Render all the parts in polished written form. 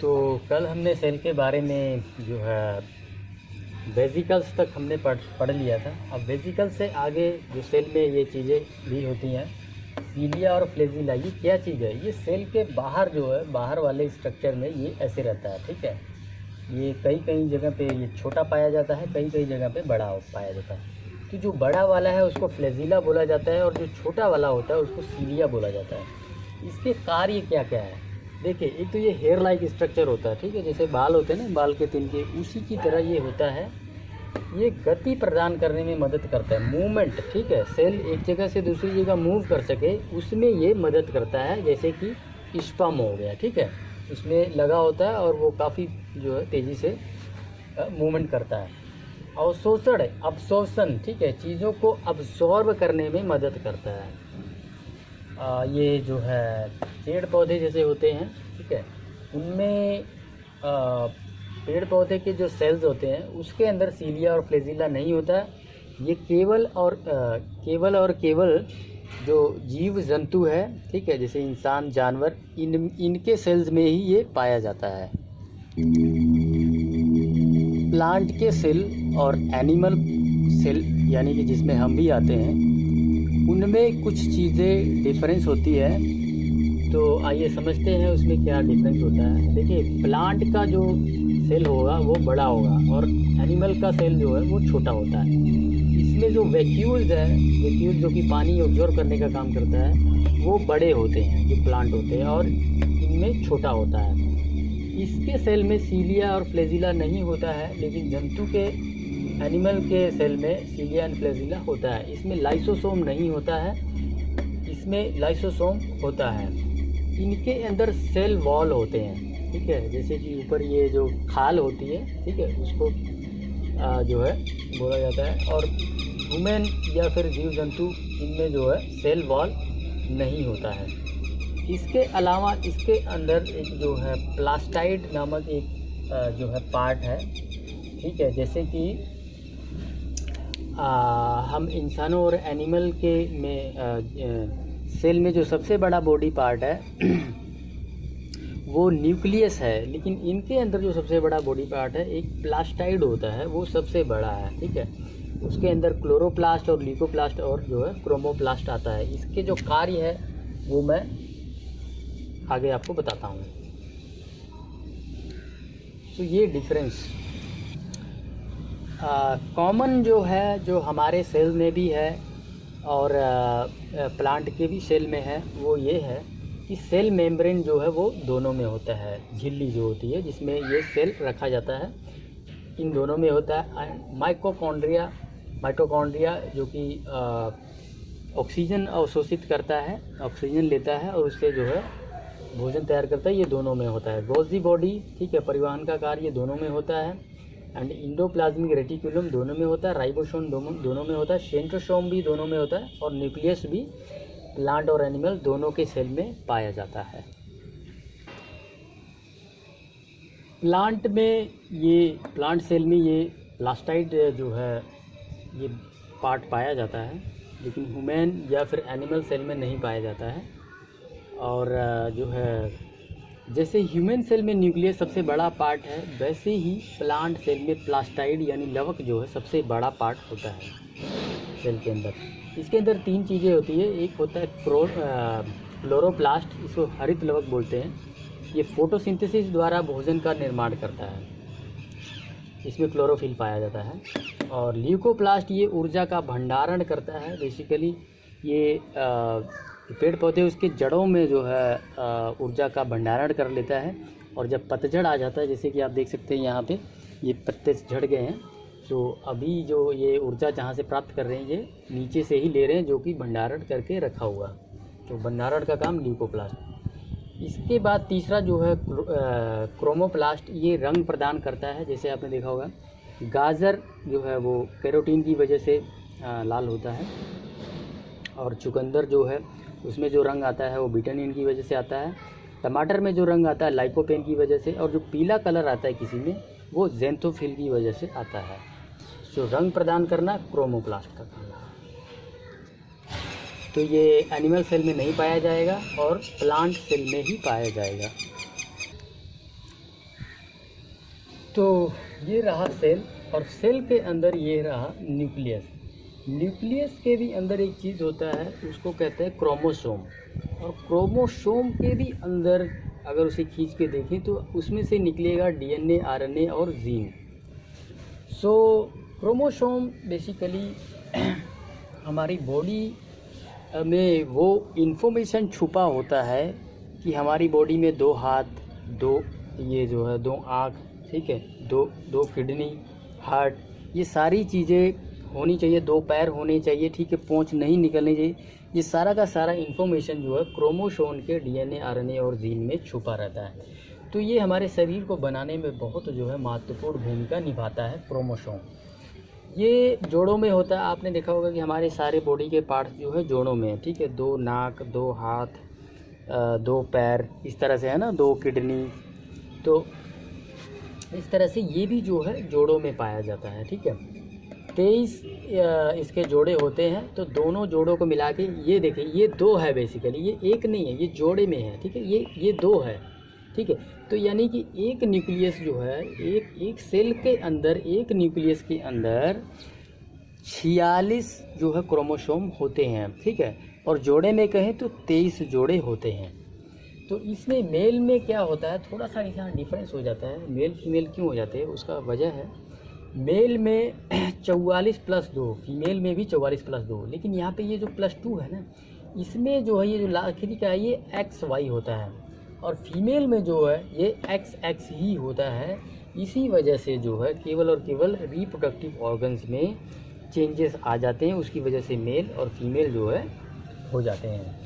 तो कल हमने सेल के बारे में जो है बेसिकल्स तक हमने पढ़ लिया था। अब बेसिकल से आगे जो सेल में ये चीज़ें भी होती हैं, सीलिया और फ्लेजिला, ये क्या चीज़ है? ये सेल के बाहर जो है, बाहर वाले स्ट्रक्चर में ये ऐसे रहता है, ठीक है। ये कई कई जगह पे ये छोटा पाया जाता है, कई कई जगह पे बड़ा पाया जाता है। तो जो बड़ा वाला है उसको फ्लेजिला बोला जाता है और जो छोटा वाला होता है उसको सीलिया बोला जाता है। इसके कार्य क्या क्या है? देखिए, एक तो ये हेयर लाइक स्ट्रक्चर होता है, ठीक है, जैसे बाल होते हैं ना, बाल के तिनके, उसी की तरह ये होता है। ये गति प्रदान करने में मदद करता है, मूवमेंट, ठीक है। सेल एक जगह से दूसरी जगह मूव कर सके उसमें ये मदद करता है। जैसे कि स्पर्म हो गया, ठीक है, उसमें लगा होता है और वो काफ़ी जो है तेज़ी से मूवमेंट करता है। अवशोषण, अब्सॉर्प्शन, ठीक है, चीज़ों को अब्सॉर्ब करने में मदद करता है। ये जो है पेड़ पौधे जैसे होते हैं, ठीक है, उनमें पेड़ पौधे के जो सेल्स होते हैं उसके अंदर सीलिया और फ्लेजिला नहीं होता है। ये केवल और केवल जो जीव जंतु है, ठीक है, जैसे इंसान, जानवर, इनके सेल्स में ही ये पाया जाता है। प्लांट के सेल और एनिमल सेल, यानी कि जिसमें हम भी आते हैं, उनमें कुछ चीज़ें डिफरेंस होती है। तो आइए समझते हैं उसमें क्या डिफरेंस होता है। देखिए, प्लांट का जो सेल होगा वो बड़ा होगा और एनिमल का सेल जो है वो छोटा होता है। इसमें जो वैक्यूल्स है, वैक्यूल जो कि पानी ऑब्जॉर्व करने का काम करता है, वो बड़े होते हैं जो प्लांट होते हैं, और इनमें छोटा होता है। इसके सेल में सीलिया और फ्लेजिला नहीं होता है, लेकिन जंतु के, एनिमल के सेल में सीलिया एंड फ्लेजिला होता है। इसमें लाइसोसोम नहीं होता है, इसमें लाइसोसोम होता है। इनके अंदर सेल वॉल होते हैं, ठीक है, जैसे कि ऊपर ये जो खाल होती है, ठीक है, उसको जो है बोला जाता है। और ह्यूमन या फिर जीव जंतु, इनमें जो है सेल वॉल नहीं होता है। इसके अलावा इसके अंदर एक जो है प्लास्टाइड नामक एक जो है पार्ट है, ठीक है, जैसे कि हम इंसानों और एनिमल के में सेल में जो सबसे बड़ा बॉडी पार्ट है वो न्यूक्लियस है, लेकिन इनके अंदर जो सबसे बड़ा बॉडी पार्ट है एक प्लास्टाइड होता है, वो सबसे बड़ा है, ठीक है। उसके अंदर क्लोरोप्लास्ट और ल्यूकोप्लास्ट और जो है क्रोमोप्लास्ट आता है। इसके जो कार्य है वो मैं आगे आपको बताता हूँ। तो ये डिफरेंस कॉमन जो है, जो हमारे सेल में भी है और प्लांट के भी सेल में है, वो ये है कि सेल मेम्ब्रेन जो है वो दोनों में होता है। झिल्ली जो होती है जिसमें ये सेल रखा जाता है, इन दोनों में होता है। माइटोकॉन्ड्रिया जो कि ऑक्सीजन अवशोषित करता है, ऑक्सीजन लेता है और उससे जो है भोजन तैयार करता है, ये दोनों में होता है। गोल्जी बॉडी, ठीक है, परिवहन का कार्य दोनों में होता है। एंड इंडोप्लाज्मिक रेटिकुलम दोनों में होता है। राइबोसोम दोनों में होता है। सेंट्रोसोम भी दोनों में होता है। और न्यूक्लियस भी प्लांट और एनिमल दोनों के सेल में पाया जाता है। प्लांट में ये, प्लांट सेल में ये प्लास्टाइड जो है ये पार्ट पाया जाता है, लेकिन ह्यूमन या फिर एनिमल सेल में नहीं पाया जाता है। और जो है जैसे ह्यूमन सेल में न्यूक्लियस सबसे बड़ा पार्ट है, वैसे ही प्लांट सेल में प्लास्टाइड यानी लवक जो है सबसे बड़ा पार्ट होता है सेल के अंदर। इसके अंदर तीन चीज़ें होती है। एक होता है क्लोरोप्लास्ट, इसको हरित लवक बोलते हैं। ये फोटोसिंथेसिस द्वारा भोजन का निर्माण करता है, इसमें क्लोरोफिल पाया जाता है। और ल्यूकोप्लास्ट ये ऊर्जा का भंडारण करता है। बेसिकली ये पेड़ पौधे उसके जड़ों में जो है ऊर्जा का भंडारण कर लेता है। और जब पतझड़ आ जाता है, जैसे कि आप देख सकते हैं यहाँ पे ये पत्ते झड़ गए हैं, तो अभी जो ये ऊर्जा जहाँ से प्राप्त कर रहे हैं ये नीचे से ही ले रहे हैं, जो कि भंडारण करके रखा हुआ। तो भंडारण का काम ल्यूकोप्लास्ट। इसके बाद तीसरा जो है क्रोमोप्लास्ट, ये रंग प्रदान करता है। जैसे आपने देखा होगा गाजर जो है वो कैरोटीन की वजह से लाल होता है, और चुकंदर जो है उसमें जो रंग आता है वो विटामिन की वजह से आता है। टमाटर में जो रंग आता है लाइकोपेन की वजह से, और जो पीला कलर आता है किसी में वो ज़ैंथोफिल की वजह से आता है। तो रंग प्रदान करना क्रोमोप्लास्ट का काम है। तो ये एनिमल सेल में नहीं पाया जाएगा और प्लांट सेल में ही पाया जाएगा। तो ये रहा सेल, और सेल के अंदर ये रहा न्यूक्लियस। न्यूक्लियस के भी अंदर एक चीज़ होता है, उसको कहते हैं क्रोमोसोम। और क्रोमोसोम के भी अंदर अगर उसे खींच के देखें तो उसमें से निकलेगा डीएनए, आरएनए और जीन। सो क्रोमोसोम बेसिकली हमारी बॉडी में वो इन्फॉर्मेशन छुपा होता है कि हमारी बॉडी में 2 हाथ, 2 ये जो है 2 आँख, ठीक है, 2 किडनी, हार्ट, ये सारी चीज़ें होनी चाहिए, 2 पैर होने चाहिए, ठीक है, पूंछ नहीं निकलनी चाहिए। ये सारा का सारा इन्फॉर्मेशन जो है क्रोमोसोम के डीएनए, आरएनए और जीन में छुपा रहता है। तो ये हमारे शरीर को बनाने में बहुत जो है महत्वपूर्ण भूमिका निभाता है क्रोमोसोम। ये जोड़ों में होता है। आपने देखा होगा कि हमारे सारे बॉडी के पार्ट्स जो है जोड़ों में है, ठीक है, 2 नाक, 2 हाथ, 2 पैर, इस तरह से है ना, 2 किडनी। तो इस तरह से ये भी जो है जोड़ों में पाया जाता है, ठीक है। 23 इसके जोड़े होते हैं। तो दोनों जोड़ों को मिला के ये देखिए, ये 2 है बेसिकली, ये एक नहीं है, ये जोड़े में है, ठीक है, ये 2 है, ठीक है। तो यानी कि एक न्यूक्लियस जो है, एक सेल के अंदर, एक न्यूक्लियस के अंदर 46 जो है क्रोमोसोम होते हैं, ठीक है। और जोड़े में कहें तो 23 जोड़े होते हैं। तो इसमें मेल में क्या होता है, थोड़ा सा यहाँ डिफरेंस हो जाता है। मेल फीमेल क्यों हो जाते हैं, उसका वजह है, मेल में 44 + 2, फीमेल में भी 44 + 2, लेकिन यहाँ पे ये जो +2 है ना, इसमें जो है ये जो आखिरी का है ये XY होता है, और फीमेल में जो है ये XX ही होता है। इसी वजह से जो है केवल और केवल रिप्रोडक्टिव ऑर्गन्स में चेंजेस आ जाते हैं, उसकी वजह से मेल और फीमेल जो है हो जाते हैं।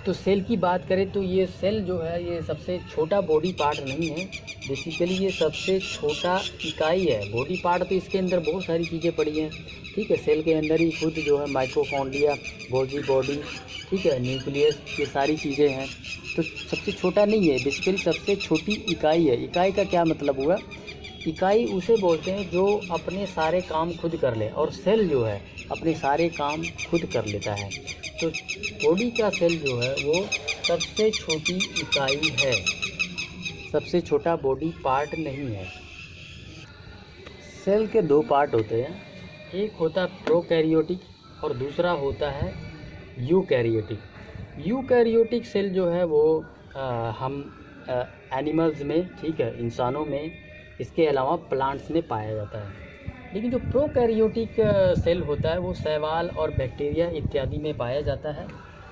तो सेल की बात करें तो ये सेल जो है ये सबसे छोटा बॉडी पार्ट नहीं है, बेसिकली ये सबसे छोटा इकाई है। बॉडी पार्ट तो इसके अंदर बहुत सारी चीज़ें पड़ी हैं, ठीक है। सेल के अंदर ही खुद जो है माइटोकॉन्ड्रिया, गोल्गी बॉडी, ठीक है, न्यूक्लियस, ये सारी चीज़ें हैं। तो सबसे छोटा नहीं है, बेसिकली सबसे छोटी इकाई है। इकाई का क्या मतलब हुआ, इकाई उसे बोलते हैं जो अपने सारे काम खुद कर ले, और सेल जो है अपने सारे काम खुद कर लेता है। तो बॉडी का सेल जो है वो सबसे छोटी इकाई है, सबसे छोटा बॉडी पार्ट नहीं है। सेल के 2 पार्ट होते हैं, एक होता है प्रोकैरियोटिक और दूसरा होता है यूकैरियोटिक। यूकैरियोटिक सेल जो है वो हम एनिमल्स में, ठीक है, इंसानों में, इसके अलावा प्लांट्स में पाया जाता है। लेकिन जो प्रोकैरियोटिक सेल होता है वो शैवाल और बैक्टीरिया इत्यादि में पाया जाता है।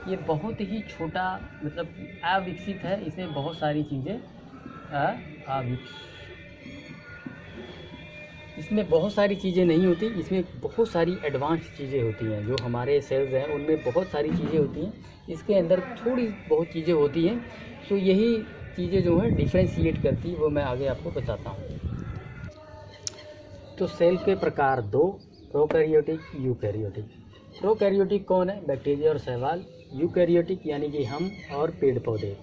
ये बहुत ही छोटा, मतलब अविकसित है, इसमें बहुत सारी चीज़ें इसमें बहुत सारी चीज़ें नहीं होती, इसमें बहुत सारी एडवांस चीज़ें होती हैं। जो हमारे सेल्स हैं उनमें बहुत सारी चीज़ें होती हैं, इसके अंदर थोड़ी बहुत चीज़ें होती हैं। तो यही चीज़ें जो हैं डिफ्रेंशिएट करती है, वो मैं आगे आपको बताता हूँ। तो सेल के प्रकार 2, प्रोकैरियोटिक, यूकैरियोटिक। प्रोकैरियोटिक कौन है, बैक्टीरिया और शैवाल। यूकैरियोटिक यानी कि हम और पेड़ पौधे।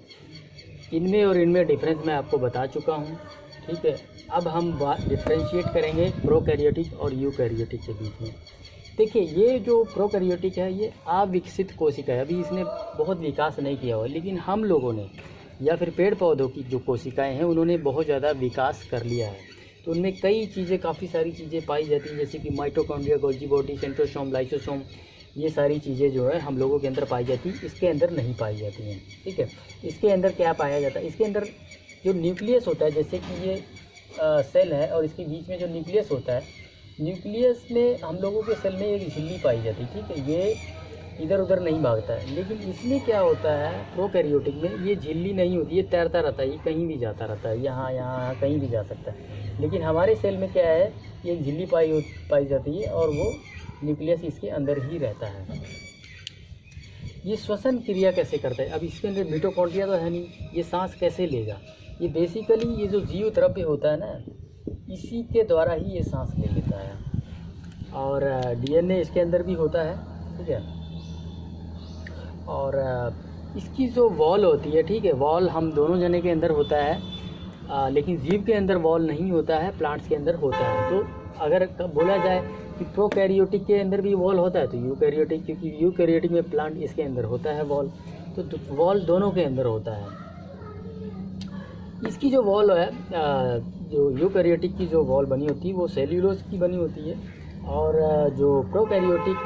इनमें और इनमें डिफरेंस मैं आपको बता चुका हूँ, ठीक है। अब हम डिफ्रेंशिएट करेंगे प्रोकैरियोटिक और यूकैरियोटिक के बीच में। देखिए, ये जो प्रोकैरियोटिक है ये अविकसित कोशिका है, अभी इसने बहुत विकास नहीं किया हुआ, लेकिन हम लोगों ने या फिर पेड़ पौधों की जो कोशिकाएं हैं उन्होंने बहुत ज़्यादा विकास कर लिया है। तो उनमें कई चीज़ें, काफ़ी सारी चीज़ें पाई जाती हैं, जैसे कि mitochondria, Golgi body, centrosome, lysosome, ये सारी चीज़ें जो है हम लोगों के अंदर पाई जाती, इसके अंदर नहीं पाई जाती हैं, ठीक है। इसके अंदर क्या पाया जाता है, इसके अंदर जो न्यूक्लियस होता है, जैसे कि ये सेल है और इसके बीच में जो न्यूक्लियस होता है, न्यूक्लियस में हम लोगों के सेल में एक झिल्ली पाई जाती है, ठीक है। ये इधर उधर नहीं भागता है, लेकिन इसमें क्या होता है, प्रोकैरियोटिक में ये झिल्ली नहीं होती, ये तैरता रहता है, ये कहीं भी जाता रहता है, यहाँ यहाँ कहीं भी जा सकता है। लेकिन हमारे सेल में क्या है, ये झिल्ली पाई जाती है और वो न्यूक्लियस इसके अंदर ही रहता है। ये श्वसन क्रिया कैसे करता है, अब इसके अंदर मिटोकॉन्ड्रिया तो है नहीं, ये सांस कैसे लेगा। ये बेसिकली ये जो जीव द्रव्य होता है ना, इसी के द्वारा ही ये सांस ले लेता है। और डीएनए इसके अंदर भी होता है, ठीक है। और इसकी जो वॉल होती है, ठीक है, वॉल हम दोनों जने के अंदर होता है, लेकिन जीव के अंदर वॉल नहीं होता है, प्लांट्स के अंदर होता है। तो अगर बोला जाए कि प्रोकैरियोटिक के अंदर भी वॉल होता है तो यूकैरियोटिक, क्योंकि यूकैरियोटिक में प्लांट इसके अंदर होता है वॉल, तो वॉल दोनों के अंदर होता है। इसकी जो वॉल है जो यूकैरियोटिक की जो वॉल बनी होती है वो सेल्यूलोज की बनी होती है, और जो प्रोकैरियोटिक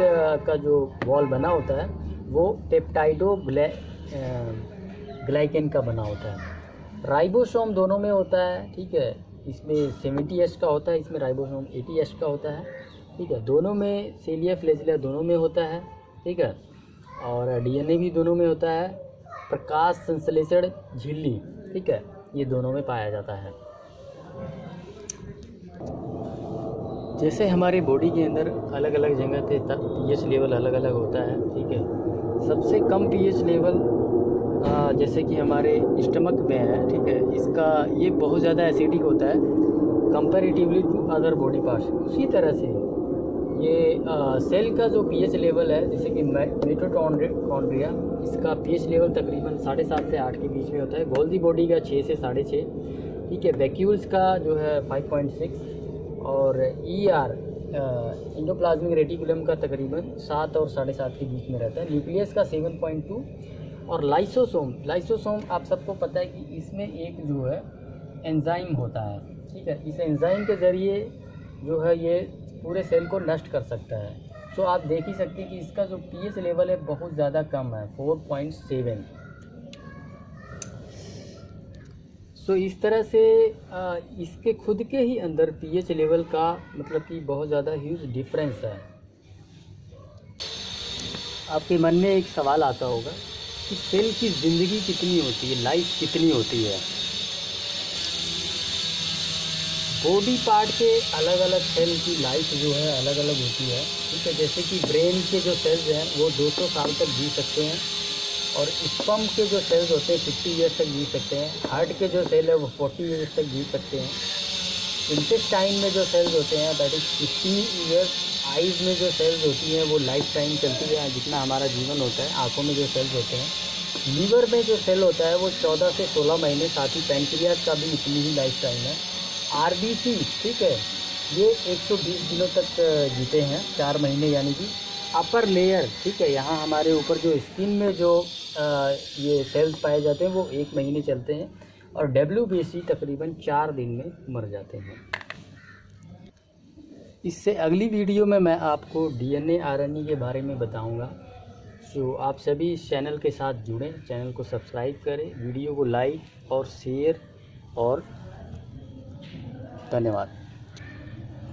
का जो वॉल बना होता है वो पेप्टाइडो ग्लाइकेन का बना होता है। राइबोसोम दोनों में होता है, ठीक है। इसमें 70H का होता है, इसमें राइबोसोम 80H का होता है, ठीक है। दोनों में सेलिया फ्लैजिला दोनों में होता है, ठीक है। और डीएनए भी दोनों में होता है। प्रकाश संश्लेषण झिल्ली, ठीक है, ये दोनों में पाया जाता है। जैसे हमारे बॉडी के अंदर अलग अलग जगह पे पीएच लेवल अलग अलग होता है, ठीक है। सबसे कम पीएच लेवल जैसे कि हमारे स्टमक में है, ठीक है, इसका ये बहुत ज़्यादा एसिडिक होता है comparatively to other body parts. उसी तरह से ये सेल का जो पीएच लेवल है, जैसे कि मिटोकॉन्ड्रिया, इसका पीएच लेवल तकरीबन 7.5 से 8 के बीच में होता है। गोल्जी बॉडी का 6 से 6.5, ठीक है। वैक्यूल्स का जो है 5.6, और इंडोप्लाज्मिक रेटिकुलम का तकरीबन 7 और 7.5 के बीच में रहता है। न्यूक्लियस का 7.2, और लाइसोसोम आप सबको पता है कि इसमें एक जो है एंजाइम होता है, ठीक है। इस एंजाइम के ज़रिए जो है ये पूरे सेल को नष्ट कर सकता है। सो आप देख ही सकते हैं कि इसका जो पीएच लेवल है बहुत ज़्यादा कम है, 4.7। सो इस तरह से इसके खुद के ही अंदर पीएच लेवल का मतलब कि बहुत ज़्यादा ह्यूज डिफरेंस है। आपके मन में एक सवाल आता होगा कि सेल की ज़िंदगी कितनी होती है, लाइफ कितनी होती है। बॉडी पार्ट के अलग अलग सेल की लाइफ जो है अलग अलग होती है, ठीक है। जैसे कि ब्रेन के जो सेल्स हैं वो 200 साल तक जी सकते हैं, और स्पर्म के जो सेल्स होते हैं 50 ईयर्स तक जी सकते हैं। हार्ट के जो सेल है वो 40 ईयर्स तक जी सकते हैं। इंटेस्टाइन में जो सेल्स होते हैं दैट इज 15 ईयर्स। आइज़ में जो सेल्स होती हैं वो लाइफ टाइम चलती है, जितना हमारा जीवन होता है। आँखों में जो सेल्स होते हैं, लीवर में जो सेल होता है वो 14 से 16 महीने, साथ ही पैनक्रियाज का भी इतनी ही लाइफ टाइम है। आरबीसी, ठीक है, ये 120 दिनों तक जीते हैं, 4 महीने यानी कि। अपर लेयर, ठीक है, यहाँ हमारे ऊपर जो स्किन में जो ये सेल्स पाए जाते हैं वो 1 महीने चलते हैं, और डब्ल्यूबीसी तकरीबन 4 दिन में मर जाते हैं। इससे अगली वीडियो में मैं आपको डीएनए आरएनए के बारे में बताऊंगा। सो आप सभी इस चैनल के साथ जुड़ें, चैनल को सब्सक्राइब करें, वीडियो को लाइक और शेयर, और धन्यवाद।